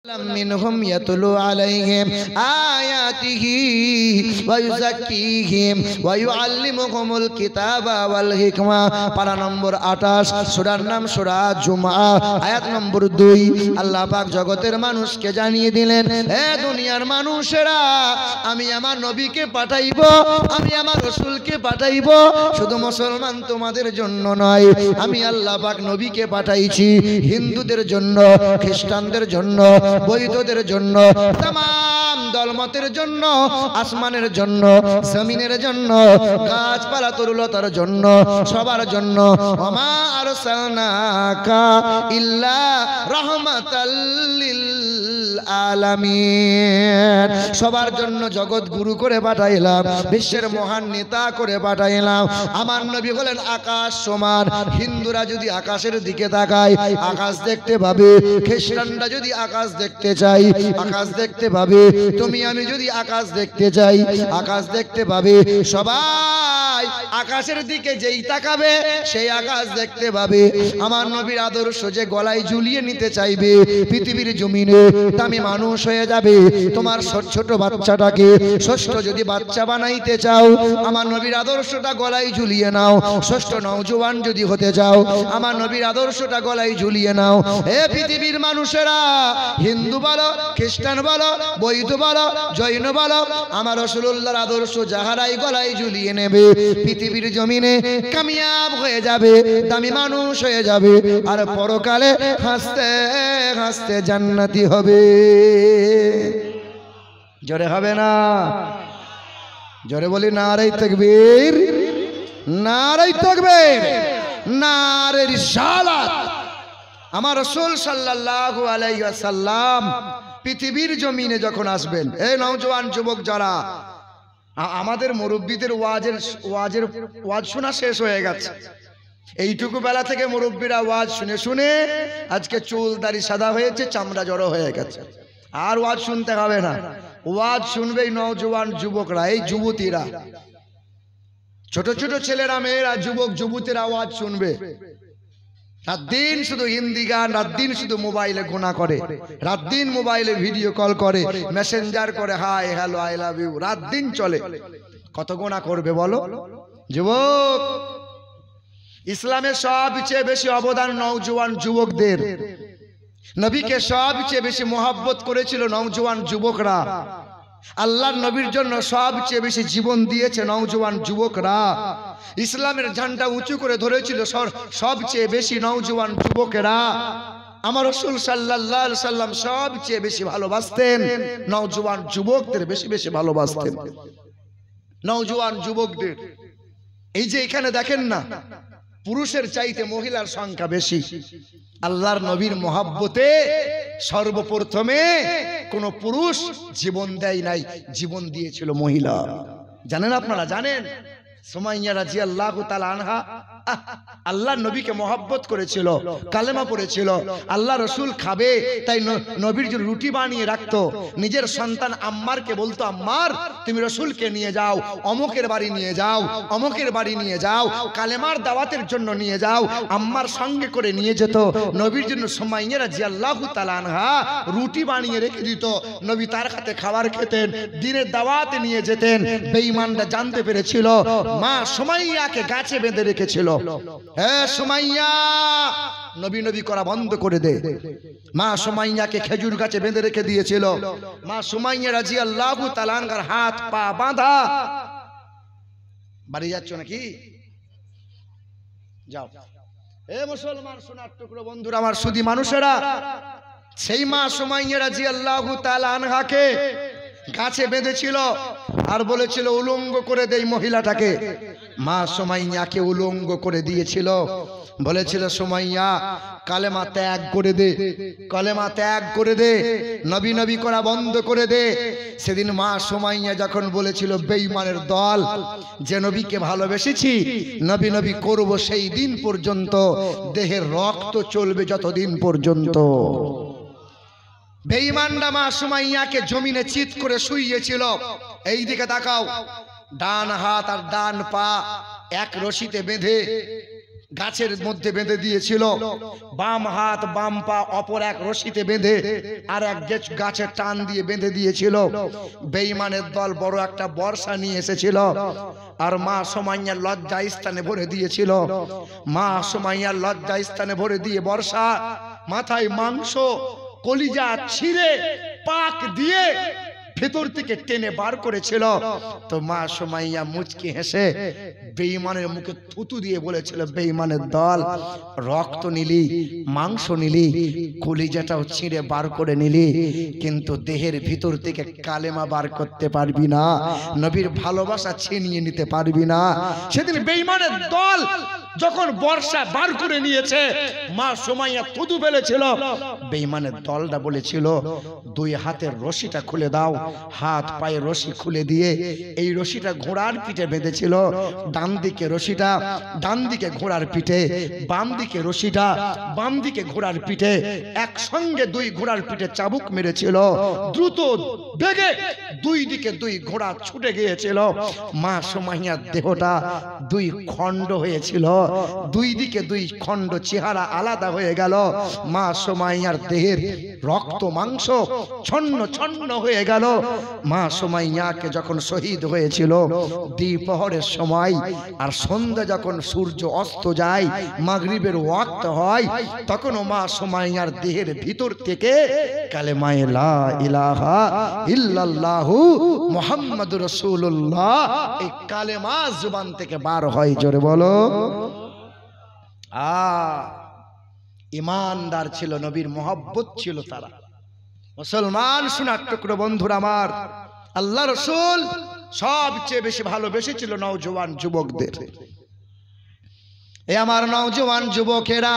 মিনহুম ইয়াতলু আলাইহিম আয়াতিহি ওয়া ইউযাক্কিহিম ওয়া ইউআল্লিমুহুমুল কিতাবা ওয়াল হিকমা। পারা নম্বর 28, সূরার নাম সূরা জুমআ, আয়াত নম্বর 2। আল্লাহ পাক জগতের মানুষকে জানিয়ে দিলেন, হে দুনিয়ার মানুষেরা, আমি আমার নবীকে পাঠাইব, আমি আমার রাসূলকে পাঠাইব। শুধু মুসলমান তোমাদের জন্য নয়, আমি আল্লাহ পাক নবীকে পাঠাইছি হিন্দুদের জন্য, খ্রিস্টানদের জন্য, বৌদ্ধদের জন্য, तमाम দলমতের জন্য, আসমানের জন্য, জমিনের জন্য, গাছপালা তরুলতার জন্য, সবার জন্য। ওমা আরসালনাকা ইল্লা রাহমাতাল লিল আলামিন, সবার জন্য জগৎ গুরু করে পাঠাইলাম, বিশ্বের মহান নেতা করে পাঠাইলাম। আমার নবী হলেন আকাশ সমান। হিন্দুরা যদি আকাশের দিকে তাকায় আকাশ দেখতে পাবে, খ্রিস্টানরা যদি আকাশ দেখতে চাই আকাশ দেখতে পাবে, তুমি আমি যদি আকাশ দেখতে চাই আকাশ দেখতে পাবে। সবাই আকাশের দিকে যেই তাকাবে সেই আকাশ দেখতে পাবে। আমার নবীর আদর্শ যে গলায় ঝুলিয়ে নিতে চাইবে, পৃথিবীর জমিনে দামি মানুষ হয়ে যাবে। তোমার ছোট বাচ্চাটাকে ষষ্ঠ যদি বাচ্চা বানাইতে চাও, আমার নবীর আদর্শটা গলায় ঝুলিয়ে নাও। ষষ্ঠ নওজোয়ান যদি হতে চাও, আমার নবীর আদর্শটা গলায় ঝুলিয়ে নাও। হে পৃথিবীর মানুষেরা, হিন্দু বলো, খ্রিস্টান বলো, বৌদ্ধ বলো, জৈন বলো, আমার রাসূলুল্লাহর আদর্শ যাহারাই গলায় ঝুলিয়ে নেবে, পৃথিবীর জমিনে কামিয়াব হয়ে যাবে, দামি মানুষ হয়ে যাবে, আর পরকালে হাসতে হাসতে জান্নাতি হবে। জোরে হবে না? জোরে বলি নারে তাকবীর, নারে তাকবীর, নারে রিসালাত। আমার রাসূল সাল্লাল্লাহু আলাইহি ওয়াসাল্লাম পৃথিবীর জমিনে যখন আসবেন, এই নওজোয়ান যুবক যারা, আমাদের মুরব্বীদের ওয়াজ শোনা শেষ হয়ে গেছে। এইটুকু বেলা থেকে মুরব্বীরা ওয়াজ শুনে শুনে আজকে চুল দাড়ি সাদা হয়েছে, চামড়া জড়ো হয়ে গেছে। আর ওয়াজ শুনতে হবে না, ওয়াজ শুনবে এই নওজোয়ান যুবকরা, এই যুবতীরা, ছোট ছোট ছেলেরা, মেয়েরা, যুবক যুবতীরা ওয়াজ শুনবে। রাত দিন শুধু হিন্দি গান, রাত দিন শুধু মোবাইলে গুনাহ করে, রাত দিন মোবাইলে ভিডিও কল করে, মেসেঞ্জার করে, hi hello I love you, রাত দিন চলে। কত গুনাহ করবে বলো যুবক? ইসলামের সবচেয়ে বেশি অবদান নওজোয়ান যুবকদের। নবীকে সবচেয়ে বেশি মোহাব্বত করেছিল নওজোয়ান যুবকরা। আল্লাহর নবীর জন্য সবচেয়ে বেশি জীবন দিয়েছে নওজোয়ান যুবকরা। ইসলামের ঝান্ডা উঁচু করে ধরেছিল সবচেয়ে বেশি নওজোয়ান যুবকেরা। আমার রাসূল সাল্লাল্লাহু আলাইহি সাল্লাম সবচেয়ে বেশি ভালোবাসতেন নওজোয়ান যুবকদের, বেশি বেশি ভালোবাসতেন নওজোয়ান যুবকদের। এই যে এখানে দেখেন না, পুরুষের চাইতে মহিলার সংখ্যা বেশি। আল্লাহর নবীর মহব্বতে সর্বপ্রথমে কোন পুরুষ জীবন দেয় নাই, জীবন দিয়েছিল মহিলা। জানেন আপনারা? জানেন সুমাইয়া রাদিয়াল্লাহু তাআলা আনহা আল্লাহর নবীকে মহব্বত করেছিল, কালেমা পড়েছিল। আল্লাহ রাসূল খাবে তাই নবীর জন্য রুটি বানিয়ে রাখতো। নিজের সন্তান আম্মারকে বলতো, আম্মার তুমি রাসূলকে নিয়ে যাও, অমুকের বাড়ি নিয়ে যাও, অমুকের বাড়ি নিয়ে যাও, কালেমার দাওয়াতের জন্য নিয়ে যাও। আম্মার সঙ্গে করে নিয়ে যেত নবীর জন্য। সুমাইয়া রাদিয়াল্লাহু তাআলা আনহা রুটি বানিয়ে রেখে দিত, নবী তার হাতে খাবার খেতেন, দিনের দাওয়াতে নিয়ে যেতেন। বেঈমানরা জানতে পেরেছিল, মা সুমাইয়াকে গাছে বেঁধে রেখেছিল। হে সুমাইয়া, নবী নবী করা বন্ধ করে দে। মা সুমাইয়াকে খেজুর গাছে বেঁধে রেখে দিয়েছিল। মা সুমাইয়া রাদিয়াল্লাহু তাআলা আনহার হাত পা বাঁধা। বাড়ি যাচ্ছ নাকি? যাও। এ মুসলমান সোনার টুকরো বন্ধুরা, আমার সুধী মানুষেরা, সেই মা সুমাইয়া রাদিয়াল্লাহু তাআলা আনহাকে গাছে বেঁধেছিল আর বলেছিল উলঙ্গ করে দেই মহিলাটাকে। মা সুমাইয়াকে উলঙ্গ করে দিয়েছিল, বলেছিল সুমাইয়া কালেমা ত্যাগ করে দে, কালেমা ত্যাগ করে দে, নবী নবী করা বন্ধ করে দে। সেদিন মা সুমাইয়া যখন বলেছিল, বেঈমানের দল, যে নবীকে ভালোবেসেছি, নবী নবী করব সেই দিন পর্যন্ত দেহের রক্ত চলবে যতদিন পর্যন্ত। বেঈমানরা মা সুমাইয়াকে জমিনে চিৎ করে শুইয়েছিল। এই দিকে তাকাও, ডান হাত আর ডান পা এক রশিতে বেঁধে গাছের মধ্যে বেঁধে দিয়েছিল, বাম হাত বাম পা অপর এক রশিতে বেঁধে আর এক গাছের টান দিয়ে বেঁধে দিয়েছিল। বেঈমানের দল বড় একটা বর্ষা নিয়ে এসেছিল আর মা সুমাইয়ার লজ্জা স্থানে ভরে দিয়েছিল। মা সুমাইয়ার লজ্জা স্থানে ভরে দিয়ে বর্ষা মাথায় মাংস কলিজা ছিঁড়ে পাক দিয়ে ভেতর থেকে টেনে বার করেছিল। তো মা সুমাইয়া মুচকি হেসে বেঈমানের মুখে থুতু দিয়ে বলেছিল, বেঈমানের দল, রক্ত নিলি, মাংস নিলি, কলিজাটাও ছিঁড়ে বার করে নিলি, কিন্তু দেহের ভিতর থেকে কালেমা বার করতে পারবি না, নবীর ভালোবাসা ছিনিয়ে নিতে পারবি না। সেদিন বেঈমানের দল যখন বর্ষা বার করে নিয়েছে, মা সুমাইয়া থুতু ফেলেছিল। বেঈমানের দলটা বলেছিল, দুই হাতের রশিটা খুলে দাও। হাত পায়ে রশি খুলে দিয়ে এই রশিটা ঘোড়ার পিঠে বেঁধেছিল, ডান দিকে রশিটা ডান দিকে ঘোড়ার পিঠে, বাম দিকে রশিটা বাম দিকে ঘোড়ার পিঠে, একসঙ্গে দুই ঘোড়ার পিঠে চাবুক মেরেছিল। দ্রুত বেগে দুই দিকে দুই ঘোড়া ছুটে গিয়েছিল। মা সুমাইয়ার দেহটা দুই খণ্ড হয়েছিল, দুই দিকে দুই খণ্ড, চেহারা আলাদা হয়ে গেল। মা সুমাইয়ার দেহের রক্ত মাংস ছন্ন ছন্ন হয়ে গেল। মা সুমাইয়াকে যখন শহীদ হয়েছিল দ্বিপ্রহরের সময়, আর সন্ধ্যা যখন সূর্য অস্ত যায়, মাগরিবের ওয়াক্ত হয়, তখনও মা সুমাইয়ার দেহের ভিতর থেকে কালেমায়ে লা ইলাহা ইল্লাল্লাহু মুহাম্মাদুর রাসূলুল্লাহ এই কালেমা জবান থেকে বার হয়। জোরে বলো। ইমানদার ছিল, নবীর মহব্বত ছিল তারা। মুসলমান সোনার টুকরো বন্ধুরা আমার, আল্লাহ রাসূল সবচেয়ে বেশি ভালোবেসেছিল নওজোয়ান যুবকদের। এই আমার নওজোয়ান যুবকেরা,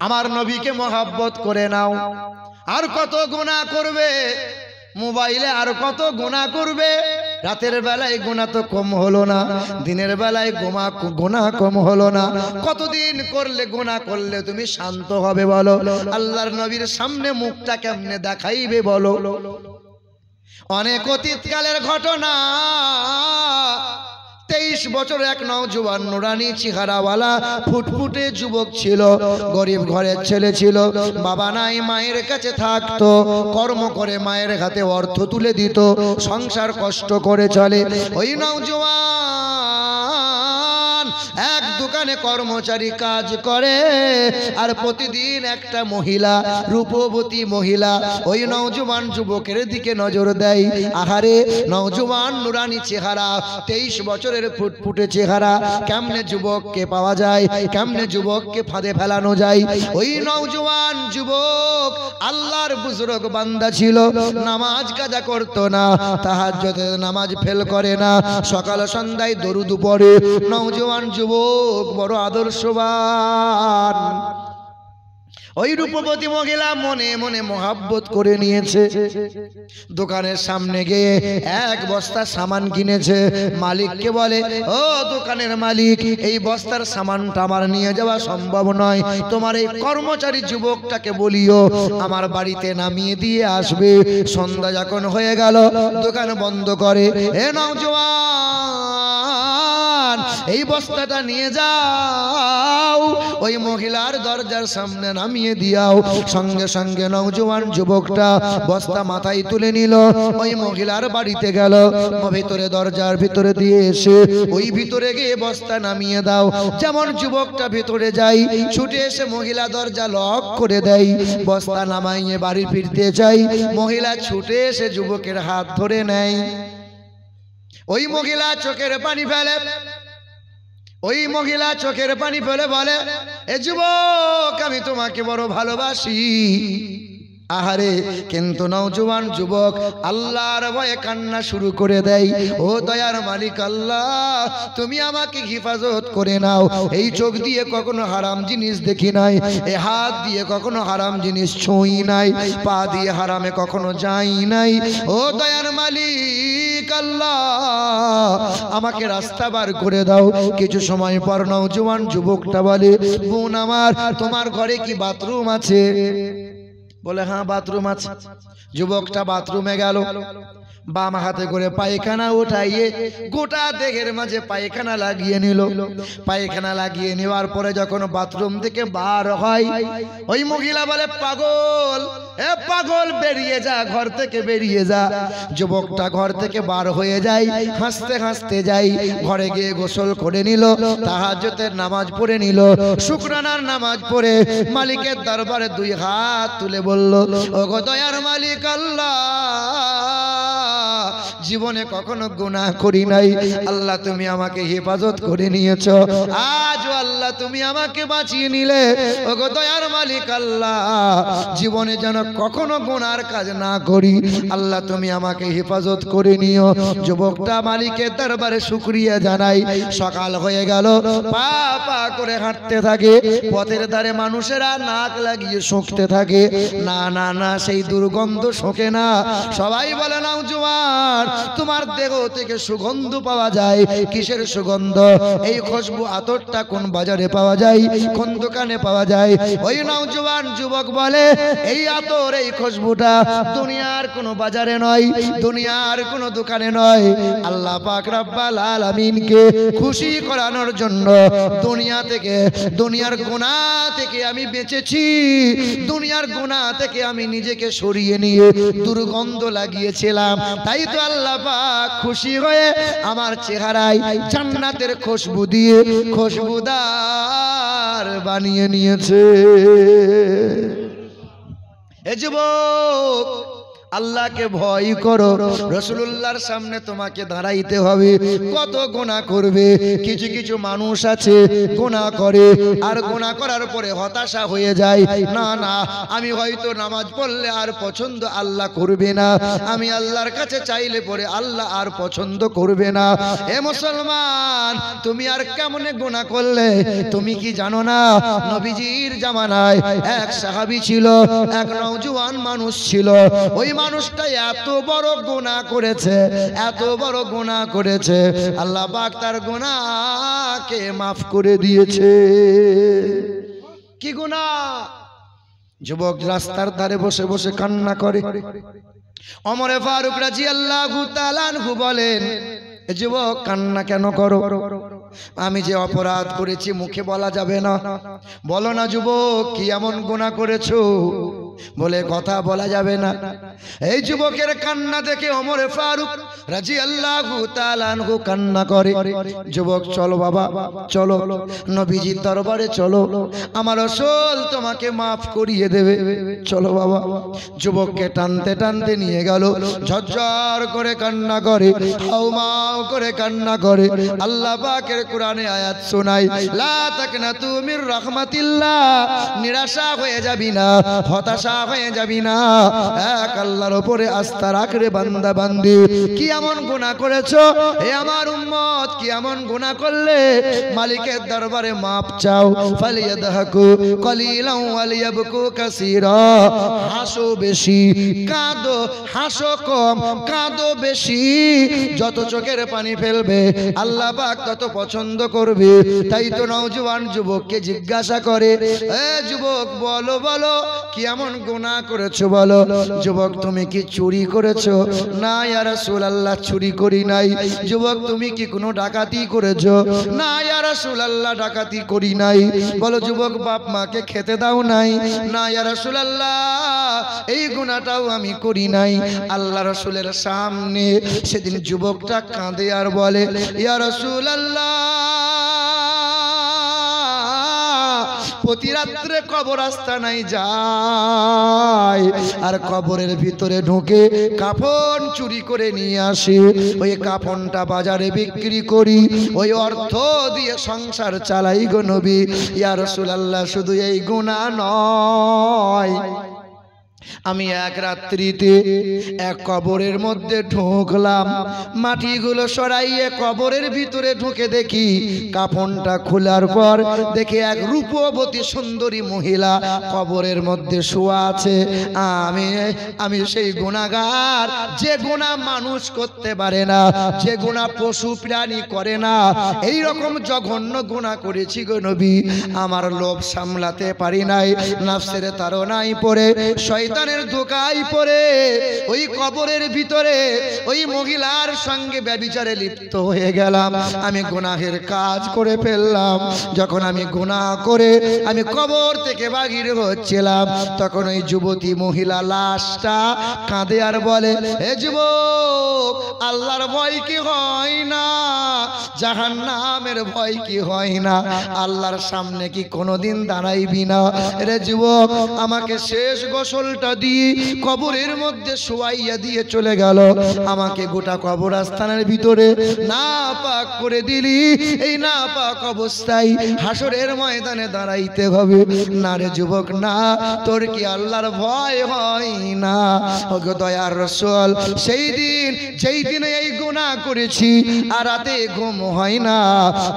আমার নবীকে মহব্বত করে নাও। আর কত গুনাহ করবে মোবাইলে, আর কত গুনাহ করবে। রাতের বেলায় গুনাহ তো কম হলো না, দিনের বেলায় গুনাহ কম হলো না। কতদিন করলে গুনাহ করলে তুমি শান্ত হবে বলো? আল্লাহর নবীর সামনে মুখটা কেমনে দেখাইবে বলো? অনেক অতীতকালের ঘটনা। 23 বছর এক নওজোয়ান নুরানি চেহারাওয়ালা ফুটফুটে যুবক ছিল, গরিব ঘরের ছেলে ছিল, বাবা নাই, মায়ের কাছে থাকতো, কর্ম করে মায়ের হাতে অর্থ তুলে দিত, সংসার কষ্ট করে চলে। ওই নওজোয়ান এক দোকানে কর্মচারী কাজ করে, আর প্রতিদিন একটা মহিলা, রূপবতী মহিলা ওই নওজোয়ান যুবকের দিকে নজর দেয়। আহারে, নওজোয়ান নুরানি চেহারা, 23 বছরের ফুটফুটে চেহারা, কেমনে যুবককে পাওয়া যায়, কেমনে যুবককে ফাঁদে ফেলানো যায়? ওই নওজোয়ান যুবক আল্লাহর বুজুর্গ বান্দা ছিল, নামাজ কাজা করতো না, তাহাজ্জুদের নামাজ ফেল করে না, সকাল সন্ধ্যায় দরুদ পড়ে। নওজোয়ান যুবক বড় আদর্শবান। ওই রূপবতী মহিলা মনে মনে মহব্বত করে নিয়েছে। দোকানের সামনে গিয়ে এক বস্তা সামান কিনেছে। মালিককে বলে, ও দোকানের মালিক, এই বস্তার সামানটা আমার নিয়ে যাওয়া সম্ভব নয়, তোমার এই কর্মচারী যুবকটাকে বলিও আমার বাড়িতে নামিয়ে দিয়ে আসবে। সন্ধ্যা যখন হয়ে গেল, দোকান বন্ধ করে, এ নওজোয়ান, এই বস্তাটা নিয়ে যাও, ওই মহিলার দরজার সামনে নামিয়ে দিয়াও। সঙ্গে সঙ্গে নওজোয়ান যুবকটা বস্তা মাথায় তুলে নিল, ওই মহিলার বাড়িতে গেল, ভিতরে দরজার ভিতরে দিয়ে এসে ওই ভিতরে গিয়ে বস্তা নামিয়ে দাও। যেমন যুবকটা ভিতরে যাই, ছুটে এসে মহিলা দরজা লক করে দেয়। বস্তা নামাইয়ে বাড়ি ফিরতে চাই, মহিলা ছুটে এসে যুবকের হাত ধরে নেয়। ওই মহিলা চোখের পানি ফেলে, ওই মহিলা চোখের পানি ফেলে বলে, এ যুবক, আমি তোমাকে বড় ভালোবাসি। আহারে, কিন্তু নওজোয়ান যুবক আল্লাহর ভয়ে কান্না শুরু করে দেয়। ও দয়ার মালিক আল্লাহ, তুমি আমাকে হেফাজত করে নাও। এই চোখ দিয়ে কখনো হারাম জিনিস দেখি নাই, এই হাত দিয়ে কখনো হারাম জিনিস ছুঁই নাই, পা দিয়ে হারামে কখনো যাই নাই। ও দয়ার মালিক আল্লাহ, আমাকে রাস্তা বার করে দাও। কিছু সময় পর নওজোয়ান যুবকটা বলে, বোন আমার, তোমার ঘরে কি বাথরুম আছে? বলে, হ্যাঁ বাথরুম আছে। যুবকটা বাথরুমে গেল, বাম হাতে করে পায়খানা উঠাইয়ে গোটা দেহের মাঝে পায়খানা লাগিয়ে নিল। পায়খানা লাগিয়ে নেওয়ার পরে যখন বাথরুম থেকে বার হয়, ওই মহিলা বলে, পাগল, এ পাগল, বেরিয়ে যা, ঘর থেকে বেরিয়ে যা। যুবকটা ঘর থেকে বার হয়ে যায়, হাসতে হাসতে যাই, ঘরে গিয়ে গোসল করে নিল, তাহাজ্জুদের নামাজ পড়ে নিল, শুকরানার নামাজ পড়ে মালিকের দরবারে দুই হাত তুলে বলল, ওগো দয়ার মালিক আল্লাহ, জীবনে কখনো গুনাহ করি নাই, আল্লাহ তুমি আমাকে হেফাজত করে নিয়েছো, আজ আল্লাহ তুমি আমাকে বাঁচিয়ে নিলে, ওগো দয়ার মালিক আল্লাহ, জীবনে যেন কখনো গুনার কাজ না করি, আল্লাহ তুমি আমাকে হেফাজত করে নিও। যুবকটা মালিকের দরবারে শুকরিয়া জানাই। সকাল হয়ে গেল, পা পা করে হাঁটতে থাকে, পথের ধারে মানুষেরা নাক লাগিয়ে শুঁকতে থাকে, না না না, সেই দুর্গন্ধ শোকে না। সবাই বলে, নওজোয়ান, তোমার দেহ থেকে সুগন্ধ পাওয়া যায়। কিসের সুগন্ধ? এই খুশবু আতরটা কোন বাজারে পাওয়া যায়, কোন দোকানে পাওয়া যায়? ওই নওজোয়ান যুবক বলে, এই আতর, এই খুশবুটা দুনিয়ার কোন বাজারে নয়, দুনিয়ার কোন দোকানে নয়, আল্লাহ পাক রব্বুল আলামিনকে খুশি করানোর জন্য দুনিয়া থেকে, দুনিয়ার গুনাহ থেকে আমি বেঁচেছি, দুনিয়ার গুনাহ থেকে আমি নিজেকে সরিয়ে নিয়ে দুর্গন্ধ লাগিয়েছিলাম, তাই তো আল্লাহ পাক খুশি হয়ে আমার চেহারায় জান্নাতের খুশবু দিয়ে খুশবুদার বানিয়ে নিয়েছে। এ যুবক, আল্লাহকে ভয় করো। রাসূলুল্লাহর সামনে তোমাকে দাঁড়াইতে হবে। কত গুনাহ করবে। কিছু কিছু মানুষ আছে গুনাহ করে, আর গুনাহ করার পরে হতাশা হয়ে যায়, না না, আমি হয়তো নামাজ পড়লে আর পছন্দ আল্লাহ করবে না, আমি আল্লাহর কাছে চাইলে পরে আল্লাহ আর পছন্দ করবে না। এ মুসলমান, তুমি আর কেমনে গুনাহ করলে? তুমি কি জানো না, নবীজির জামানায় এক সাহাবী ছিল, এক নওজোয়ান মানুষ ছিল। ওই মানুষটা এত বড় গুনাহ করেছে, এত বড় গুনাহ করেছে, আল্লাহ পাক তার গুনাহকে মাফ করে দিয়েছে। কি গুনাহ? যুবক রাস্তার ধারে বসে বসে কান্না করে। ওমর ফারুক রাদিয়াল্লাহু তাআলা আনহু বলেন, যুবক, কান্না কেন করো? আমি যে অপরাধ করেছি মুখে বলা যাবে না। বলো না যুবক, কি এমন গুনাহ করেছো? বলে কথা বলা যাবে না। এই যুবকের কান্না দেখে ওমর ফারুক রাদিয়াল্লাহু তাআলা আনহু কান্না করে। যুবক, চলো বাবা, চলো নবীজির দরবারে চলো, আমার রাসূল তোমাকে মাফ করিয়ে দেবে, চলো বাবা। যুবককে টানতে টানতে নিয়ে গেল, ঝরঝর করে কান্না করে, হাউমাউ করে কান্না করে। আল্লাহ পাকের কোরআনে আয়াত শোনাই, লা তাকনাতু মির রাহমাতিল্লাহ, নিরাশা হয়ে যাবি না, হতাশা হয়ে যাবি না, এক আল্লাহর উপরে আস্থা রাখ রে বান্দা বান্দি। কি এমন গুনাহ করেছো হে আমার উম্মত? কি এমন গুনাহ করলে? মালিকের দরবারে মাপ চাও। ফালিয়াদহাকু কলিলান ওয়ালিয়াবকু কাসীরা, হাসো বেশি, কাঁদো, হাসো কম, কাঁদো বেশি। যত চোখের পানি ফেলবে আল্লাহ পাক তত পছন্দ করবে। তাই তো নওজোয়ান যুবককে জিজ্ঞাসা করে, এ যুবক, বলো বলো, কি এমন গুনাহ করেছো বলো? যুবক, তুমি কি চুরি করেছো? না ইয়া রাসূলুল্লাহ, চুরি করি নাই। যুবক, তুমি কি কোনো ডাকাতি করেছো? না ইয়া রাসূলুল্লাহ, ডাকাতি করি নাই। বলো যুবক, বাপ মাকে খেতে দাও নাই? না ইয়া রাসূলুল্লাহ, এই গুনাহটাও আমি করি নাই। আল্লাহ রাসূলের সামনে সেদিন যুবকটা কাঁদে আর বলে, ইয়া রাসূলুল্লাহ, প্রতি রাত্রে কবরস্থানায় যাই, আর কবরের ভিতরে ঢুকে কাফন চুরি করে নিয়ে আসি, ওই কাফনটা বাজারে বিক্রি করি, ওই অর্থ দিয়ে সংসার চালাই গো নবী। ইয়া রাসূলুল্লাহ, শুধু এই গুনাহ নয়, আমি এক রাত্রিতে এক কবরের মধ্যে ঢুকলাম, মাটিগুলো সরাইয়ে কবরের ভিতরে ঢুকে দেখি কাফনটা খোলার পর দেখি এক রূপবতী সুন্দরী মহিলা কবরের মধ্যে শোয়া আছে। আমি সেই গুনাহগার, যে গুনাহ মানুষ করতে পারে না, যে গুনাহ পশু প্রাণী করে না, এই রকম জঘন্য গুনাহ করেছি গো নবী। আমার লোভ সামলাতে পারি নাই, নফসের তাড়নায় পড়ে শয়তান শয়তানের ধোঁকায় পড়ে ওই কবরের ভিতরে ওই মহিলার সঙ্গে ব্যভিচারে লিপ্ত হয়ে গেলাম, আমি গুনাহের কাজ করে ফেললাম। যখন আমি গুনাহ করে আমি কবর থেকে বাহির হচ্ছিলাম, তখন ওই যুবতী মহিলা লাশটা কাঁদে আর বলে, হে যুবক, আল্লাহর ভয় কি হয় না? জাহান্নামের ভয় কি হয় না? আল্লাহর সামনে কি কোনোদিন দাঁড়াইবি না? রে যুবক, আমাকে শেষ গোসলটা দিয়ে কবরের মধ্যে শোয়াইয়া দিয়ে চলে গেল। আমাকে গোটা কবরস্থানের ভিতরে না পাক করে দিলি। এই না পাক অবস্থায় হাসরের ময়দানে দাঁড়াইতে হবে না রে যুবক, না। তোর কি আল্লাহর ভয় হয় না? ওগো দয়ার রাসূল, সেই দিন যেই দিনে এই গুনাহ করেছি আর রাতে ঘুম হয় না,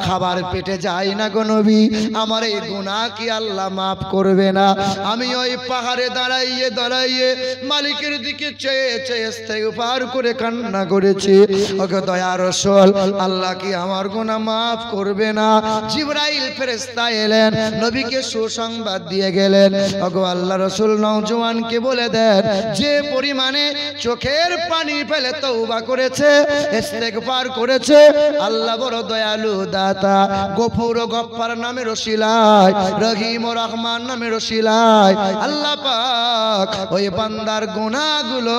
খাবার পেটে যায় না গো নবী, আমার এই গুনাহ কি আল্লাহ মাফ করবে না? আমি ওই পাহাড়ে দাঁড়াইয়ে দাঁড়াইয়ে মালিকের দিকে চেয়ে চেয়ে ইস্তেগফার করে কান্না করেছি। ওগো দয়ার রাসূল, আল্লাহ কি আমার গুনাহ মাফ করবে না? জিবরাইল ফেরেশতা এলেন, নবীকে সুসংবাদ দিয়ে গেলেন, ওগো আল্লাহ রাসূল, নওজোয়ানকে বলে দেন যে পরিমাণে চোখের পানি ফেলে তওবা করেছে, ইস্তেগফার করেছে, আল্লাহ বড় দয়ালু দাতা, গফুর ও গফফার নামের ওসিলায়, রহিম ও রহমান নামের ওসিলায় আল্লাহ পাক ওই বান্দার গুনাহগুলো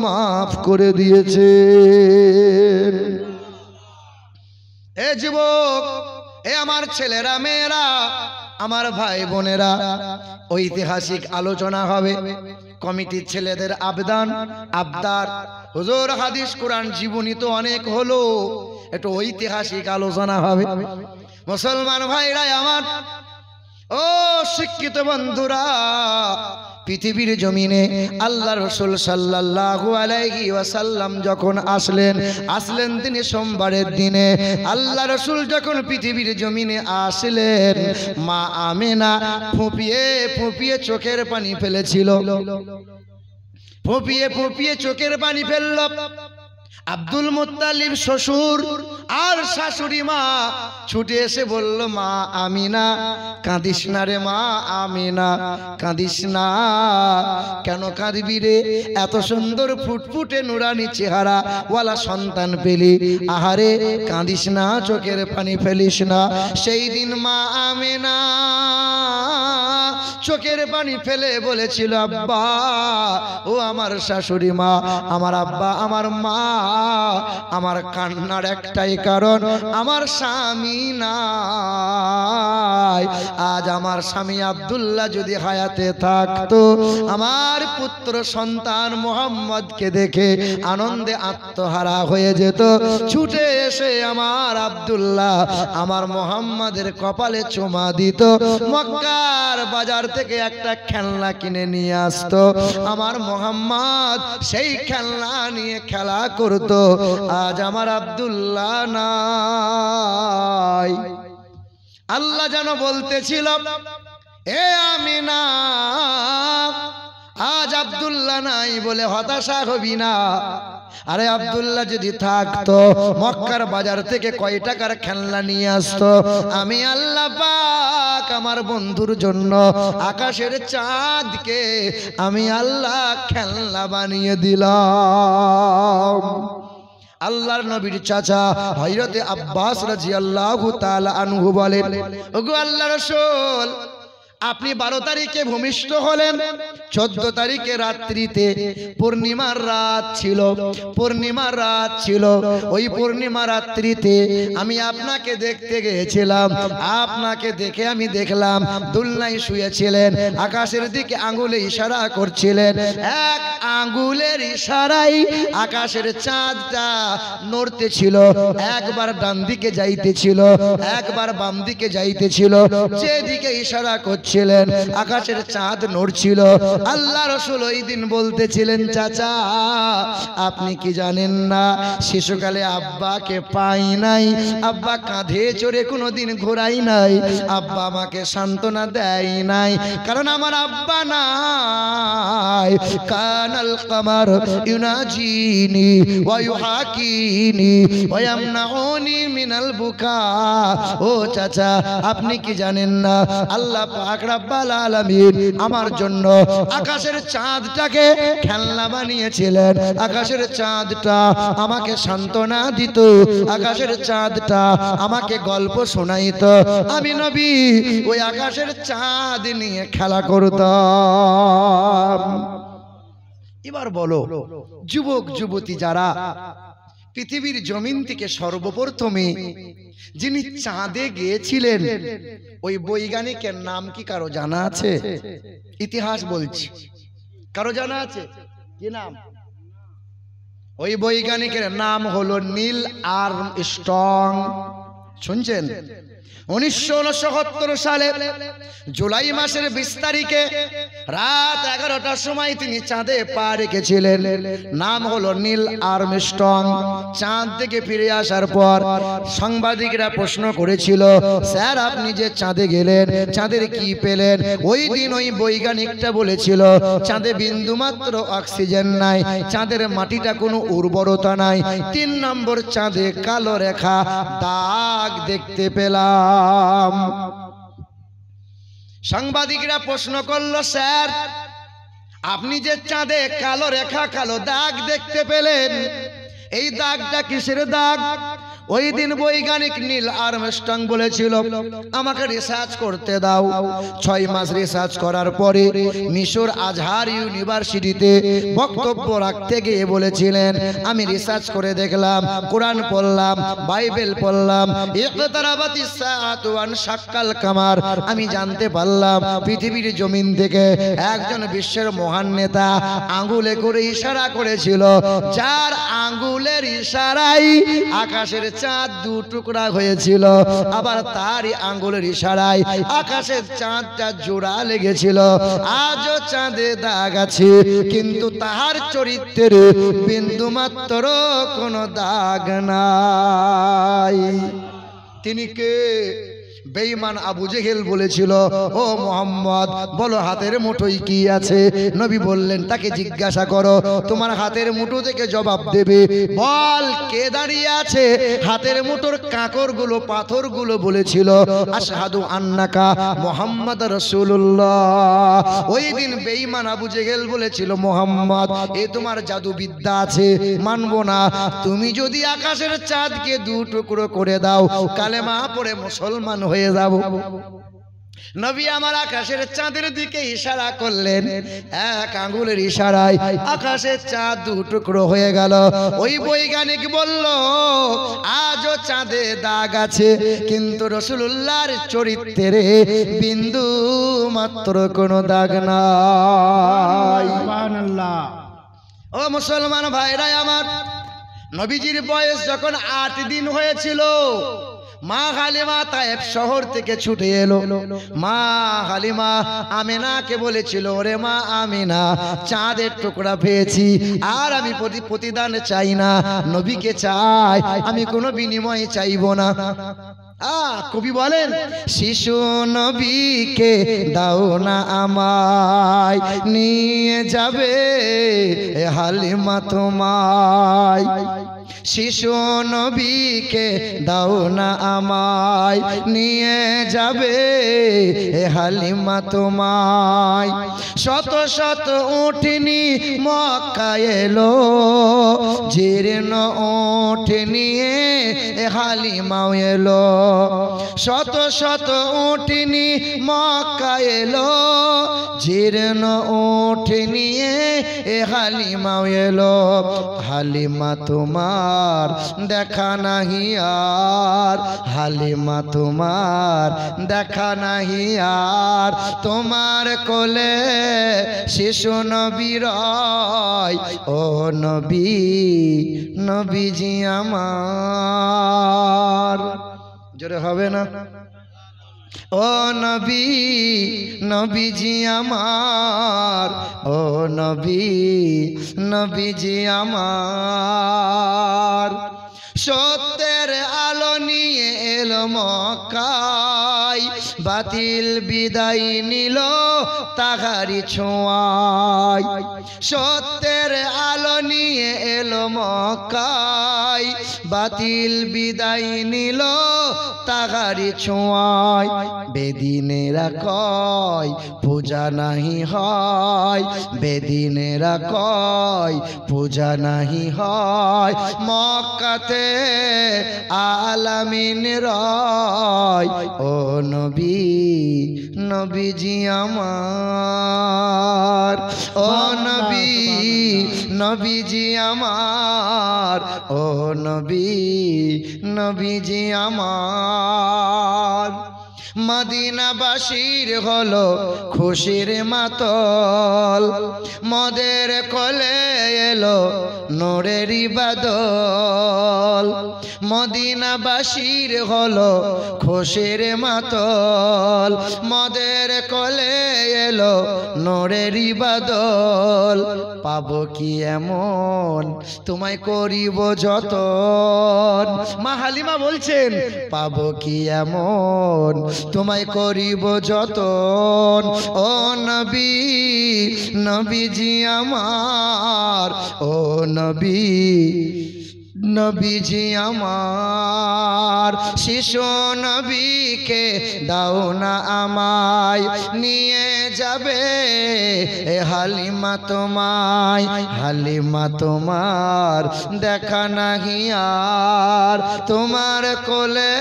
মাফ করে দিয়েছে। এ যুবক, এ আমার ছেলেরা, মেয়েরা, আমার ভাই বোনেরা, ঐতিহাসিক আলোচনা হবে। কমিটির ছেলেদের আবদার, হুজুর হাদিস কোরআন জীবনী তো অনেক হলো, একটু ঐতিহাসিক আলোচনা হবে। মুসলমান ভাইরা আমার, ও শিক্ষিত বন্ধুরা, পৃথিবীর জমিনে আল্লাহ রাসূল সাল্লাল্লাহু আলাইহি ওয়াসাল্লাম যখন আসলেন তিনি সোমবারের দিনে। আল্লাহ রাসূল যখন পৃথিবীর জমিনে আসলেন, মা আমেনা ফুঁপিয়ে ফুঁপিয়ে চোখের পানি ফেলেছিল, ফুঁপিয়ে ফুঁপিয়ে চোখের পানি ফেলল। আব্দুল মুত্তালিব শ্বশুর আর শাশুড়ি মা ছুটে এসে বলল, মা আমিনা, কাঁদিস না রে মা আমিনা, কাঁদিস না। কেন কাঁদবি রে? এত সুন্দর ফুটফুটে নুরানি চেহারা ওয়ালা সন্তান পেলি, আহারে কাঁদিস না, চোখের পানি ফেলিস না। সেই দিন মা আমিনা চোখের পানি ফেলে বলেছিল, আব্বা, ও আমার শাশুড়ি মা, আমার আব্বা, আমার মা, আমার কান্নার একটাই কারণ, আমার স্বামী নাই। আজ আমার স্বামী আব্দুল্লাহ যদি হায়াতে থাকতো, আমার পুত্র সন্তান মোহাম্মদকে দেখে আনন্দে আত্মহারা হয়ে যেত, ছুটে এসে আমার আব্দুল্লাহ আমার মোহাম্মদের কপালে চুমা দিত, মক্কার বাজার থেকে একটা খেলনা কিনে নিয়ে আসতো, আমার মোহাম্মদ সেই খেলনা নিয়ে খেলা করতো। আজ আমার আব্দুল্লাহ নাই। আল্লাহ যেন বলতেছিল, এ আমিনা, আজ আব্দুল্লাহ নাই বলে হতাশা হবি না। আরে আব্দুল্লাহ যদি থাকতো, মক্কার বাজার থেকে কয় টাকার খেলনা নিয়ে আসতো, আমি আল্লাহ পাক আমার বন্ধুর জন্য আকাশের চাঁদকে আমি আল্লাহ খেলনা বানিয়ে দিলাম। আল্লাহর নবীর চাচা হযরতে আব্বাস রাদিয়াল্লাহু তাআলা আনহু বলেন, ওগো আল্লাহর রাসূল, আপনি 12 তারিখে ভূমিষ্ঠ হলেন, 14 তারিখে রাত্রিতে পূর্ণিমার রাত ছিল, ওই পূর্ণিমা রাত্রিতে আমি আপনাকে দেখতে গিয়েছিলাম। আপনাকে দেখে আমি দেখলাম দুলনায় শুয়েছিলেন, আকাশের দিকে আঙ্গুলে ইশারা করছিলেন। এক আঙ্গুলের ইশারায় আকাশের চাঁদটা নড়তেছিল, একবার ডান দিকে যাইতেছিল, একবার বাম দিকে যাইতেছিল, যেদিকে ইশারা করছিল আকাশের চাঁদ নড়ছিল। আল্লাহ রাসূল ওই দিন বলতেছিলেন, চাচা আপনি কি জানেন না, শিশুকালে আব্বাকে পাই নাই, আব্বা কাঁধে চড়ে কোনোদিন ঘোরাই নাই, আব্বা আমাকে সান্ত্বনা দেয় নাই, কারণ আমার আব্বা নাই। কানাল কামার ইউনাজিনি ওয়া ইউহাকিনি ওয়া ইয়ামনাউনি মিনাল বুকা। ও চাচা, আপনি কি জানেন না, আল্লাহ পাক পাক রব্বুল আলামিন আমার জন্য আকাশের চাঁদটাকে খেলনা বানিয়েছিলেন। আকাশের চাঁদটা আমাকে সান্ত্বনা দিত, আকাশের চাঁদটা আমাকে গল্প শোনাইত। আমি নবী ওই আকাশের চাঁদ নিয়ে খেলা করতাম। এবার বলো যুবক যুবতী যারা পৃথিবীর জমিন থেকে সর্বপ্রথমে যিনি চাঁদে গিয়েছিলেন ওই বৈজ্ঞানিকের নাম কি কারো জানা আছে? ইতিহাস বলছি, কারো জানা আছে কি নাম? ওই বৈজ্ঞানিকের নাম হলো নীল আর্মস্ট্রং। শুনছেন? 1969 সালে জুলাই মাসের 20 তারিখে রাত 11টার সময় তিনি চাঁদে পা রেখেছিলেন। নাম হলো নীল আর্মস্ট্রং। চাঁদ থেকে ফিরে আসার পর সাংবাদিকরা প্রশ্ন করেছিল, স্যার আপনি যে চাঁদে গেলেন চাঁদের কি পেলেন? ওই দিন ওই বৈজ্ঞানিকটা বলেছিল, চাঁদে বিন্দুমাত্র অক্সিজেন নাই, চাঁদের মাটিটা কোনো উর্বরতা নাই। 3 নম্বর, চাঁদে কালো রেখা দাগ দেখতে পেলাম। সাংবাদিকরা প্রশ্ন করলো, স্যার আপনি যে চাঁদে কালো রেখা কালো দাগ দেখতে পেলেন, এই দাগটা কিসের দাগ? ওই দিন বৈজ্ঞানিক নীল আর্মস্ট্রং বলেছিল, আমাকে রিসার্চ করতে দাও। 6 মাস রিসার্চ করার পরে মিশর আজহার ইউনিভার্সিটিতে বক্তব্য রাখতে গিয়ে বলেছিলেন, আমি রিসার্চ করে দেখলাম, কোরআন পড়লাম, বাইবেল পড়লাম, ইকতারাবাতিস সাআতু ওয়ান শাক্কাল কামার, আমি জানতে পারলাম পৃথিবীর জমিন থেকে একজন বিশ্বের মহান নেতা আঙ্গুলে করে ইশারা করেছিল, যার আঙ্গুলের ইশারায় আকাশের চাঁদ 2 টুকরা হয়েছিল, আবার তারই আঙ্গুলের ইশারায় আকাশের চাঁদটা জোড়া লেগেছিল। আজও চাঁদে দাগ আছে, কিন্তু তাহার চরিত্রের বিন্দুমাত্র কোনো দাগ নাই। তিনি কে? বেঈমান আবু জেহেল বলেছিল, ও মোহাম্মদ বলো হাতের মুঠোয় কি আছে? নবী বললেন, তাকে জিজ্ঞাসা করো, তোমার হাতের মুঠো থেকে জবাব দেবে। বল কে দাঁড়িয়ে আছে? হাতের মুঠোর কাঁকরগুলো পাথরগুলো বলেছিল, আশহাদু আন্নাকা মুহাম্মদ রাসূলুল্লাহ। ওই দিন বেঈমান আবু জেহেল বলেছিল, মোহাম্মদ এ তোমার জাদু বিদ্যা আছে, মানবো না। তুমি যদি আকাশের চাঁদকে 2 টুকরো করে দাও, কালেমা পড়ে মুসলমান হয়ে যাব। নবী আমার আকাশের চাঁদের দিকে ইশারা করলেন, 1 আঙ্গুলের ইশারায় আকাশের চাঁদ 2 টুকরো হয়ে গেল। ওই বৈজ্ঞানিক বলল, আজও চাঁদে দাগ আছে, কিন্তু রাসূলুল্লাহর চরিত্রে বিন্দু মাত্র কোনো দাগ নাই। সুবহানাল্লাহ। ও মুসলমান ভাইরা আমার, নবীজির বয়স যখন 8 দিন হয়েছিল, মা হালিমা তায়েব শহর থেকে ছুটে এলো। মা হালিমা আমিনাকে বলেছিল, ওরে মা আমিনা, চাঁদের টুকরা পেয়েছি, আর আমি প্রতিদান চাই না, নবীকে চাই, আমি কোনো বিনিময় চাইবো না। কবি বলেন, শিশু নবীকে দাও না আমায়, নিয়ে যাবে হালিমা তোমায়। শিশু নবীকে দাও না আমায়, নিয়ে যাবে হালিমা তোমায়। শত শত উঠনি মক্কায় এলো, জীর্ণ উঠ নিয়ে হালিমাও এলো। শত শত উঠনি মক্কায় এলো, জীর্ণ উঠ নিয়ে হালিমাও এলো। হালিমা তোমার দেখা নাহি আর, হালিমা তোমার দেখা নাহি আর, তোমার কোলে শিশু নবী রয়, ও নবী নবীজি আমার। জোরে হবে না? ও নবী নবীজি আমার, ও নবী নবীজি আমার। সত্যের আলো নিয়ে এলো মক্কায়, বাতিল বিদায় নিল তাহারি ছোঁয়ায়। সত্যের আলো নিয়ে এলো মক্কায়, বাতিল বিদায় নিল তাহারি ছোঁয়ায় বেদিনেরা কয় পূজা নাহি হয় বেদিনেরা কয় পূজা নাহি হয় মক্কাতে আলামিন রয় ও নবী নবীজি আমার ও নবী নবীজি আমার ও নবী নবীজি আমার মদিনাবাসীর হলো খুশির মাতল মদের কোলে এলো নূরের বাদল মদিনাবাসীর হলো খুশির মাতল মদের কোলে এলো নূরের বাদল পাবো কি এমন তোমায় করিব যতন মা হালিমা বলছেন পাবো কি এমন তোমায় করিব যতন ও নবী নবীজি আমার ও নবী নবীজি আমার শিশু নবীকে দাও না আমায় নিয়ে যাবে হালিমা তোমায় হালিমা তোমার দেখা নাহি আর তোমার কোলে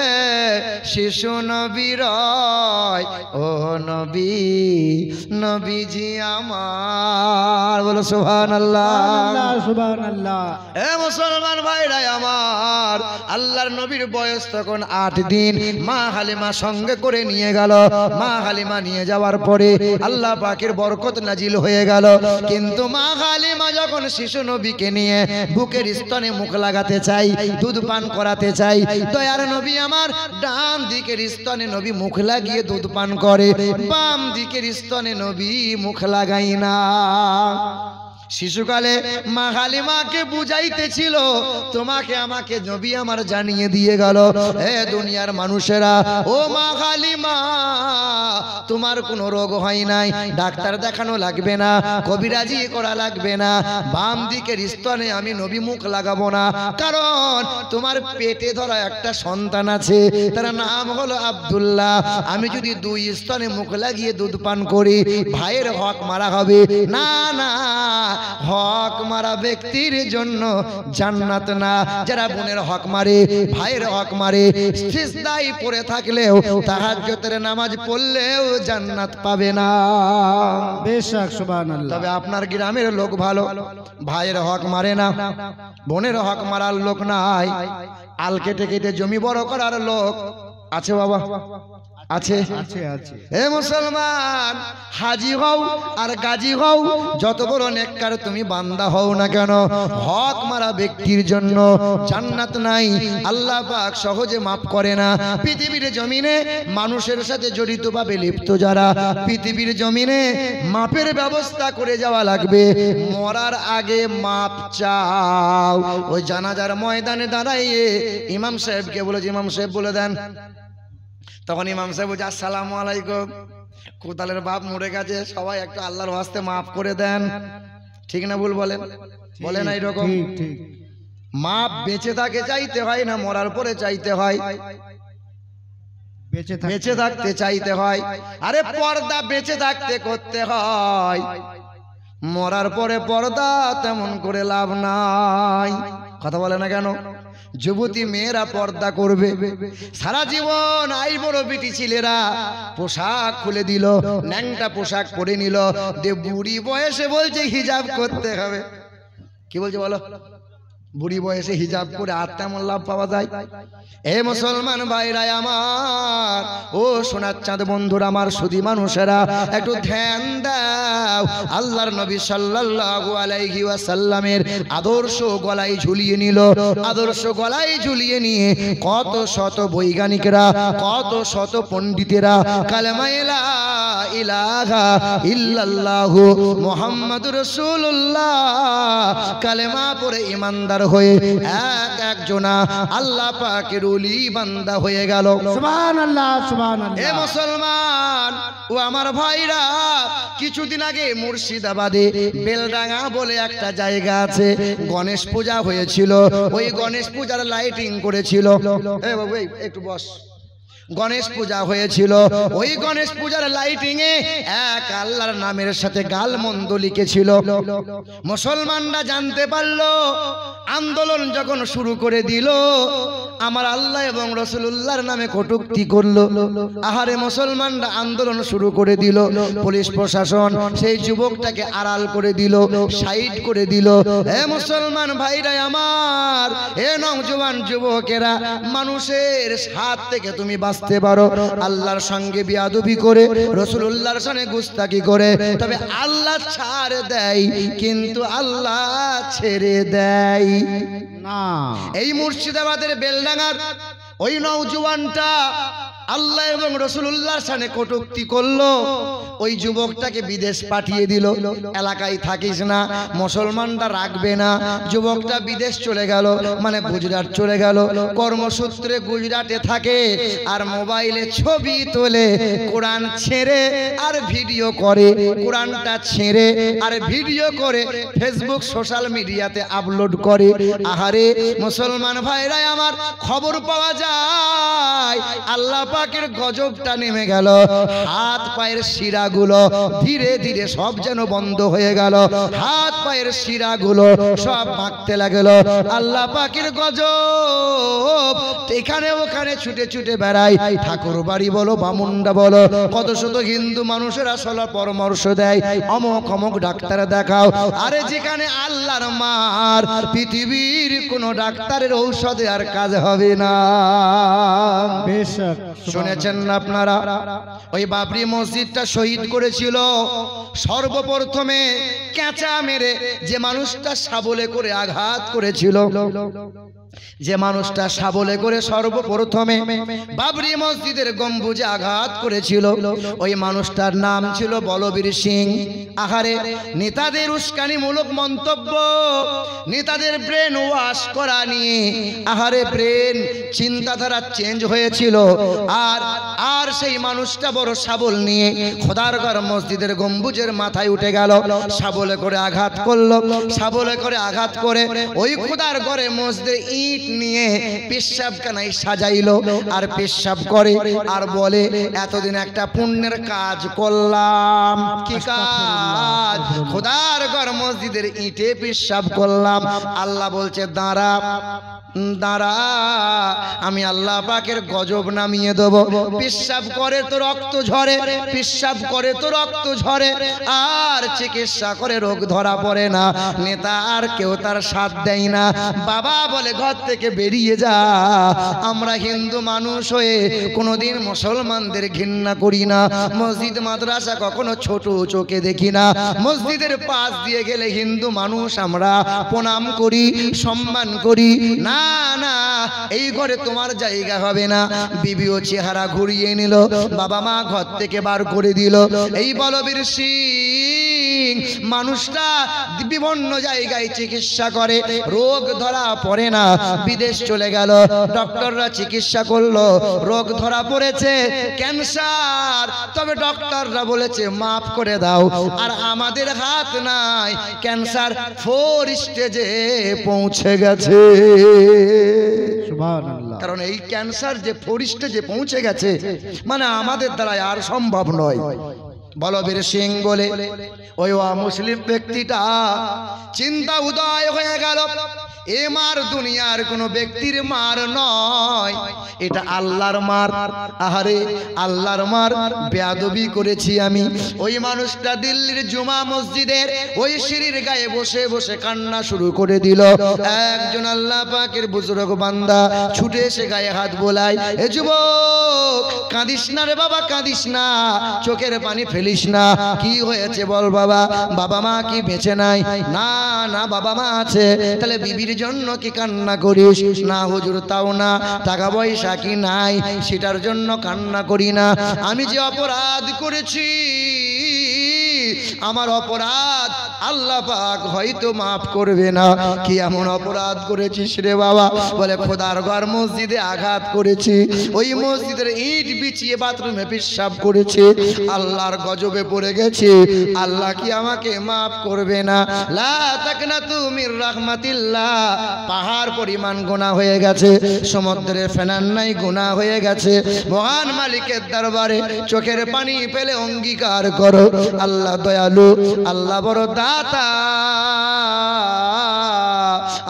শিশু নবী রয় ও নবী নবীজি আমার বলো সুবহানাল্লাহ সুবহানাল্লাহ। এ মুসলমান ভাই আমার আল্লাহর নবীর বয়স তখন 8 দিন মা হালিমা সঙ্গে করে নিয়ে গেল মা হালিমা নিয়ে যাওয়ার পরে আল্লাহ পাকের বরকত নাজিল হয়ে গেল কিন্তু মা হালিমা যখন শিশু নবীকে নিয়ে বুকের স্তনে মুখ লাগাতে চাই দুধ পান করাতে চাই দয়ার নবী আমার ডান দিকের স্তনে নবী মুখ লাগিয়ে দুধ পান করে বাম দিকের স্তনে নবী মুখ লাগাই না শিশুকালে মা হালিমাকে বুঝাইতেছিল তোমাকে আমাকে নবী আমার জানিয়ে দিয়ে গেল হে দুনিয়ার মানুষেরা ও মা হালিমা তোমার কোনো রোগ হয় নাই ডাক্তার দেখানো লাগবে না কবিরাজি করা লাগবে না বাম দিকের স্তনে আমি নবী মুখ লাগাবো না কারণ তোমার পেটে ধরা একটা সন্তান আছে তার নাম হলো আব্দুল্লাহ আমি যদি দুই স্তনে মুখ লাগিয়ে দুধ পান করি ভাইয়ের হক মারা হবে না না হক মারা ব্যক্তির জন্য জান্নাত না যারা বোনের হক মারে ভাইয়ের হক মারে সিজদায় পড়ে থাকলেও তাহাজ্জুদের নামাজ পড়লেও জান্নাত পাবে না বেশক সুবহানাল্লাহ। তবে আপনার গ্রামের লোক ভালো ভাইয়ের হক মারে না বোনের হক মারার লোক নাই আল কেটে কেটে জমি বড় করার লোক আছে বাবা আছে আছে আছে। হে মুসলমান হাজি হও আর গাজী হও যত বড় নেককার তুমি বান্দা হও না কেন হক মারা ব্যক্তির জন্য জান্নাত নাই আল্লাহ পাক সহজে মাফ করে না পৃথিবীর জমিনে মানুষের সাথে জড়িত ভাবে লিপ্ত যারা পৃথিবীর জমিনে মাপের ব্যবস্থা করে যাওয়া লাগবে মরার আগে মাপ চাও ওই জানাজার ময়দানে দাঁড়াইয়ে ইমাম সাহেবকে বলে ইমাম সাহেব বলে দেন তখন ইমাম সাহেব বলছে আসসালামু আলাইকুম কোতালের বাপ মরে গেছে সবাই একটু আল্লাহর ওয়াস্তে মাফ করে দেন ঠিক না ভুল বলেন বলে না এরকম ঠিক মাপ বেঁচে থাকে চাইতে হয় না মরার পরে চাইতে হয় বেঁচে থাকতে চাইতে হয় আরে পর্দা বেঁচে থাকতে করতে হয় মরার পরে পর্দা তেমন করে লাভ নাই কথা বলে না কেন যুবতী মেয়েরা পর্দা করবে সারা জীবন আই বড় বিটি ছেলেরা পোশাক খুলে দিল ন্যাংটা পোশাক পরে নিল দে বুড়ি বয়সে বলছে হিজাব করতে হবে কি বলছে বলো বুড়ি বয়সে হিজাব করে আর তেমন লাভ পাওয়া যায় এ মুসলমান ভাইরা আমার ও সোনার চাঁদ বন্ধুরা আমার সুধী মানুষেরা একটু ধ্যান দাও আল্লাহর নবী সাল্লাল্লাহু আলাইহি ওয়াসাল্লামের আদর্শ গলায় ঝুলিয়ে নিল আদর্শ গলায় ঝুলিয়ে নিয়ে কত শত বৈজ্ঞানিকরা কত শত পণ্ডিতেরা কালেমা লা ইলাহা ইল্লাল্লাহু মুহাম্মাদুর রাসূলুল্লাহ কালেমা পড়ে ঈমানদার হয়ে একজনা আল্লাহ পাকের ওলি বান্দা হয়ে গেল। সুবহানাল্লাহ এ সুবহানাল্লাহ। মুসলমান ও আমার ভাইরা, কিছুদিন আগে মুর্শিদাবাদে বেলডাঙ্গা বলে একটা জায়গা আছে, গণেশ পূজা হয়েছিল। ওই গণেশ পূজার লাইটিং করেছিল। এ বাবু একটু বস। গণেশ পূজা হয়েছিল। ওই গণেশ পূজার লাইটিং এ এক আল্লাহর নামের সাথে গালমন্দ লিখেছিল। মুসলমানরা জানতে পারলো, আন্দোলন যখন শুরু করে দিল, আমার আল্লাহ এবং রাসূলুল্লাহর নামে কটূক্তি করলো। আহারে মুসলমানরা আন্দোলন শুরু করে দিল। পুলিশ প্রশাসন সেই যুবকটাকে আড়াল করে দিল, সাইড করে দিল। হে মুসলমান ভাইরা আমার, হে নওজোয়ান যুবকেরা, মানুষের হাত থেকে তুমি বাঁচতে পারো আল্লাহর সঙ্গে বিয়াদবি করে, রাসূলুল্লাহর সঙ্গে গুস্তাকি করে, তবে আল্লাহ ছাড় দেয়, কিন্তু আল্লাহ ছেড়ে দেয় না। এই মুর্শিদাবাদের বেলডাঙ্গার ওই নওজোয়ানটা আল্লাহ এবং রাসূলুল্লাহর সামনে কটূক্তি করলো। ওই যুবকটাকে বিদেশ পাঠিয়ে দিল। এলাকায় থাকিস না, মুসলমানরা রাখবে না। যুবকটা বিদেশ চলে গেল, মানে গুজরাট চলে গেল। কর্মসূত্রে গুজরাটে থাকে আর মোবাইলে ছবি তোলে, কোরআন ছেড়ে আর ভিডিও করে, কোরআনটা ছেড়ে আর ভিডিও করে ফেসবুক সোশ্যাল মিডিয়াতে আপলোড করে। আহারে মুসলমান ভাইরা আমার, খবর পাওয়া যায় আল্লাহ পাকের গজবটা নেমে গেল। হাত পায়ের শিরাগুলো ধীরে ধীরে সব যেন বন্ধ হয়ে গেল। হাত পায়ের শিরাগুলো সব ভাঙতে লাগলো। আল্লাহ পাকের গজব এখানে ওখানে ছুটে ছুটে বেড়ায়। ঠাকুর বাড়ি বলো, বামুন্ডা বলো, কত শত হিন্দু মানুষেরা আসলে পরামর্শ দেয়, অমক অমক ডাক্তার দেখাও। আরে যেখানে আল্লাহর মার, পৃথিবীর কোন ডাক্তারের ঔষধে আর কাজ হবে না। বেশক শুনেছেন না আপনারা? ওই বাবরি মসজিদটা শহীদ করেছিল সর্বপ্রথমে ক্যাঁচা মেরে যে মানুষটা শাবলে করে আঘাত করেছিল, যে মানুষটা শাবলে করে সর্বপ্রথমে বাবরি মসজিদের গম্বুজে আঘাত করেছিল, ওই মানুষটার নাম ছিল বলবীর সিং। আহারে নেতাদের উস্কানিমূলক মন্তব্য, নেতাদের ব্রেন ওয়াশ করা নিয়ে, আহারে ব্রেন চিন্তাধারা চেঞ্জ হয়েছিল। আর আর সেই মানুষটা বড় শাবল নিয়ে খোদার ঘর মসজিদের গম্বুজের মাথায় উঠে গেল, শাবলে করে আঘাত করলো। শাবলে করে আঘাত করে ওই খোদার ঘরে মসজিদের ইট নিয়ে পেশাবখানায় সাজাইলো, আর পেশাব করে আর বলে এতদিন একটা পুণ্যের কাজ করলাম। কি কাজ? খোদার ঘর মসজিদের ইটে পেশাব করলাম। আল্লাহ বলছে দাঁড়া দাঁড়া, আমি আল্লাহ পাকের গজব নামিয়ে দেব। পেশাব করে তো রক্ত ঝরে, পেশাব করে তো রক্ত ঝরে, আর চিকিৎসা করে রোগ ধরা পড়ে না। নেতা আর কেউ তার সাথ দেয় না। বাবা বলে ঘর থেকে বেরিয়ে যা। আমরা হিন্দু মানুষ হয়ে কোনোদিন মুসলমানদের ঘৃণা করি না। মসজিদ মাদ্রাসা কখনো ছোট চোখে দেখি না। মসজিদের পাশ দিয়ে গেলে হিন্দু মানুষ আমরা প্রণাম করি, সম্মান করি। না না, এই ঘরে তোমার জায়গা হবে না। বিবিও চেহারা ঘুরিয়ে নিল, বাবা মা ঘর থেকে বার করে দিল। এই বলবীর সিং মানুষটা বিভিন্ন জায়গায় চিকিৎসা করে, রোগ ধরা পড়ে না। বিদেশ চলে গেল, ডক্টররা চিকিৎসা করলো, রোগ ধরা পড়েছে ক্যান্সার। তবে ডক্টররা বলেছে মাফ করে দাও, আর আমাদের হাত নাই, ক্যান্সার 4 স্টেজে পৌঁছে গেছে। সুবহানাল্লাহ। কারণ এই ক্যান্সার যে 4 স্টেজে পৌঁছে গেছে, মানে আমাদের দ্বারা আর সম্ভব নয়। বলবীর সিং বলে ওই মুসলিম ব্যক্তিটা চিন্তা উদয় হয়ে গেল, এ মার দুনিয়ার কোন ব্যক্তির মার নয়, এটা আল্লাহর মার। আহারে আল্লাহর মার, বেয়াদবি করেছি আমি। ওই মানুষটা দিল্লির জুমা মসজিদের ওই সিঁড়ির গায়ে বসে বসে কান্না শুরু করে দিল। একজন আল্লাহ পাকের বুজুর্গ বান্দা ছুটে এসে গায়ে হাত বোলায়, এ যুবক কাঁদিস না রে বাবা, কাঁদিস না, চোখের পানি ফেলিস না। কি হয়েছে বল বাবা? বাবা মা কি বেঁচে নাই? না না, বাবা মা আছে। তাহলে বিবির জন্য কি কান্না করিস? না হুজুর তাও না, টাকা পয়সা কি নাই সেটার জন্য কান্না করি না। আমি যে অপরাধ করেছি, আমার অপরাধ আল্লাহ পাক হয়তো মাফ করবে না। কি এমন অপরাধ করেছিস রে বাবা? বলে খোদার ঘর মসজিদে আঘাত করেছি, ওই মসজিদের ইট বিছিয়ে বাথরুমে পেশাব করেছে, আল্লাহর গজবে পড়ে গেছে, আল্লাহ কি আমাকে মাফ করবে না? লা তাকনাতু মির রাহমাতিল্লাহ। পাহাড় পরিমাণ গুনাহ হয়ে গেছে, সমুদ্রের ফেনার নাই গুনাহ হয়ে গেছে। মহান মালিকের দরবারে চোখের পানি ফেলে অঙ্গীকার করো, আল্লাহ দয়ালু, আল্লাহ বড় দাতা,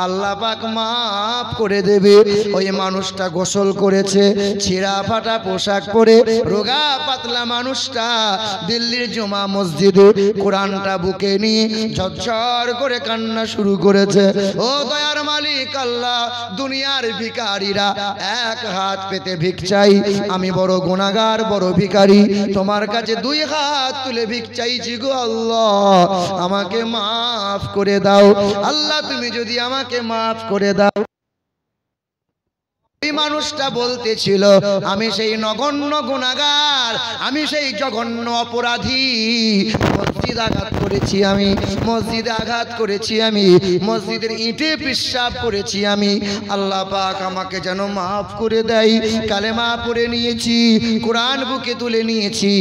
আল্লাহ পাক মাফ করে দেবে। ওই মানুষটা গোসল করেছে, ছিঁড়া ফাটা পোশাক পরে, রোগা পাতলা মানুষটা দিল্লির জুমা মসজিদে কোরআনটা বুকে নিয়ে ঝরঝর করে কান্না শুরু করেছে। ও দয়ার মালিক আল্লাহ, দুনিয়ার ভিখারিরা এক হাত পেতে ভিক চাই, আমি বড় গুনাহগার, বড় ভিখারি, তোমার কাছে দুই হাত তুলে ভিক চাইছি গো আল্লাহ, আমাকে মাফ করে দাও। আল্লাহ তুমি যদি আমাকে মাফ করে দাও। এই মানুষটা বলতেছিল, আমি সেই নগণ্য গুনাহগার, আমি সেই জঘন্য অপরাধী, মসজিদ আঘাত করেছি আমি, মসজিদে আঘাত করেছি আমি, মসজিদের ইটে পেশাব করেছি আমি, আল্লাহ পাক আমাকে যেন মাফ করে দেয়। কালেমা পড়ে নিয়েছি, কোরআন বুকে তুলে নিয়েছি,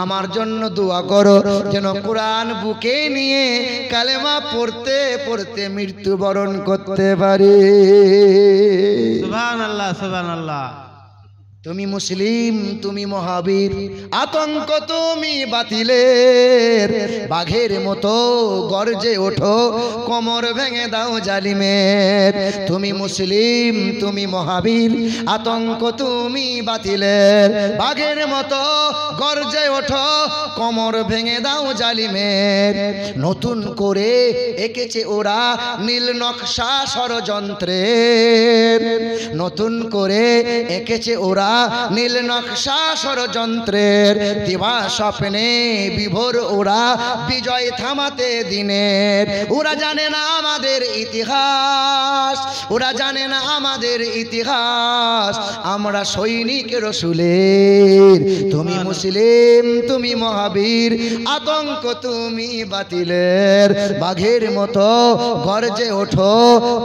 আমার জন্য দোয়া করো যেন কোরআন বুকে নিয়ে কালেমা পড়তে পড়তে মৃত্যুবরণ করতে পারে। সুবহানাল্লাহ, সুবহানাল্লাহ। তুমি মুসলিম, তুমি মহাবীর, আতঙ্ক তুমি বাতিলের, বাঘের মতো গর্জে ওঠো, কোমর ভেঙে দাও জালিমের। তুমি মুসলিম, তুমি মহাবীর, আতঙ্ক তুমি বাতিলের, বাঘের মতো গর্জে ওঠো, কোমর ভেঙে দাও জালিমের। নতুন করে এঁকেছে ওরা নীল নকশা ষড়যন্ত্রের, নতুন করে এঁকেছে ওরা নীল নকশা ষড়যন্ত্রের, দিবা স্বপ্নে বিভোর ওরা বিজয় থামাতে দিনের। ওরা জানে না আমাদের ইতিহাস, ওরা জানে না আমাদের ইতিহাস, আমরা সৈনিক রসুলের। তুমি মুসলিম, তুমি মহাবীর, আতঙ্ক তুমি বাতিলের, বাঘের মতো গর্জে ওঠো,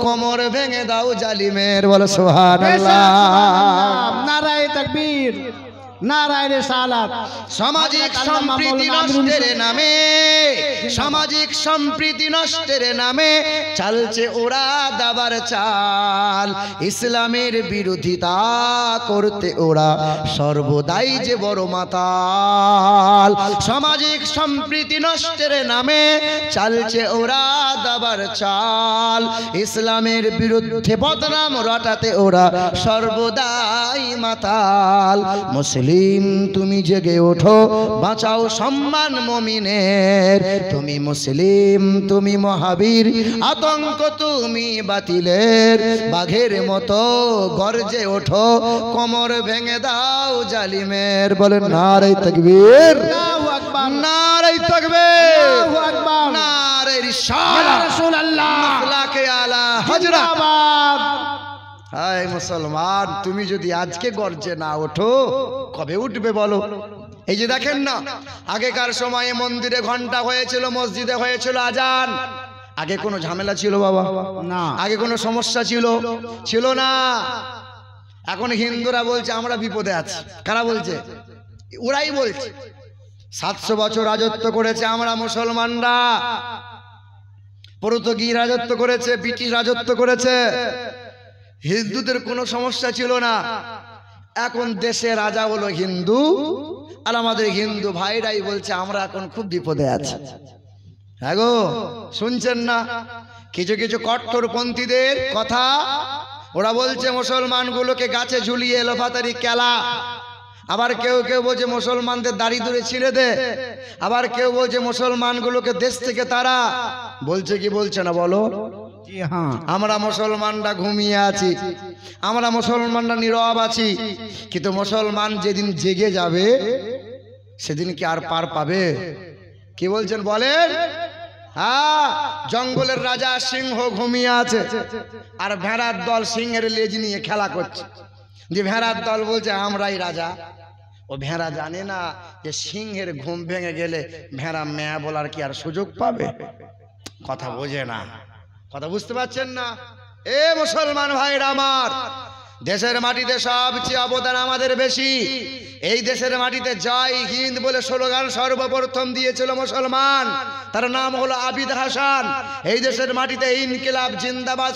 কোমর ভেঙে দাও জালিমের। বলো সুবহানাল্লাহ। নারায়ে তাকবীর, নারায়ে রিসালাত। সামাজিক সম্প্রীতি নষ্টের নামে, সামাজিক সম্প্রীতি নষ্টের নামে চালছে ওরা দাবার চাল, ইসলামের বিরোধিতা করতে ওরা সর্বদাই যে বড় মাতাল। সামাজিক সম্প্রীতি নষ্টের নামে চালছে ওরা দাবার চাল, ইসলামের বিরুদ্ধে বদনাম রটাতে ওরা সর্বদাই মাতাল। মুসলিম তুমি জেগে ওঠো, বাঁচাও সম্মান মুমিনের। তুমি মুসলিম, তুমি মহাবীর, আতঙ্ক তুমি বাতিলের, বাঘের মতো গর্জে ওঠো, কোমর ভেঙে দাও জালিমের। বলেন নারে তাকবীর, আল্লাহু আকবার, নারে তাকবীর, আল্লাহু আকবার, নারে ইয়া রিসালাত, রাসূলুল্লাহ, মাসলাকে আলা হযরত। জিন্দাবাদ। হায় মুসলমান, তুমি যদি আজকে গর্জে না ওঠো কবে উঠবে বলো? এই যে দেখেন না, আগেকার সময়ে মন্দিরে ঘন্টা হয়েছিল, মসজিদে হয়েছিল আজান, আগে কোনো ঝামেলা ছিল বাবা? না। আগে কোনো সমস্যা ছিল? ছিল না। এখন হিন্দুরা বলছে আমরা বিপদে আছি। কারা বলছে? ওরাই বলছে। 700 বছর রাজত্ব করেছে আমরা মুসলমানরা, পর্তুগিজ রাজত্ব করেছে, ব্রিটিশ রাজত্ব করেছে, হিন্দুদের কোনো সমস্যা ছিল না। এখন দেশে রাজা হলো হিন্দু, আর আমাদের হিন্দু ভাইরাই বলছে আমরা এখন খুব বিপদে আছি। হ্যাঁ গো, শুনছেন না কিছু কিছু কট্টরপন্থীদের কথা? ওরা বলছে মুসলমানগুলোকে গাছে ঝুলিয়ে এলোপাতারি খেলা, আবার কেউ কেউ বলছে মুসলমানদের দাড়ি ধরে ছিঁড়ে দে, আবার কেউ বলছে মুসলমানগুলোকে দেশ থেকে তারা। বলছে কি বলছে না বলো? জি হ্যাঁ, আমরা মুসলমানরা ঘুমিয়ে আছি, আমরা মুসলমানরা নীরব আছি, কিন্তু মুসলমান যেদিন জেগে যাবে সেদিন কি আর পার পাবে? কি বলছেন বলেন? হ্যাঁ, জঙ্গলের রাজা সিংহ ঘুমিয়ে আছে, আর ভেড়ার দল সিংহের লেজ নিয়ে খেলা করছে। যে ভেড়ার দল বলছে আমরাই রাজা। ও ভেড়া জানে না যে সিংহের ঘুম ভেঙে গেলে ভেড়া ম্যা বলার কি আর সুযোগ পাবে? কথা বোঝে না, কথা বুঝতে পারছেন না? এ মুসলমান ভাইরা আমার, দেশের মাটিতে সবচেয়ে অবদান আমাদের বেশি। এই দেশের মাটিতে জয় হিন্দ বলে স্লোগান সর্বপ্রথম দিয়েছিল মুসলমান, তার নাম হলো আবিদ হাসান। এই দেশের মাটিতে ইনকিলাব জিন্দাবাদ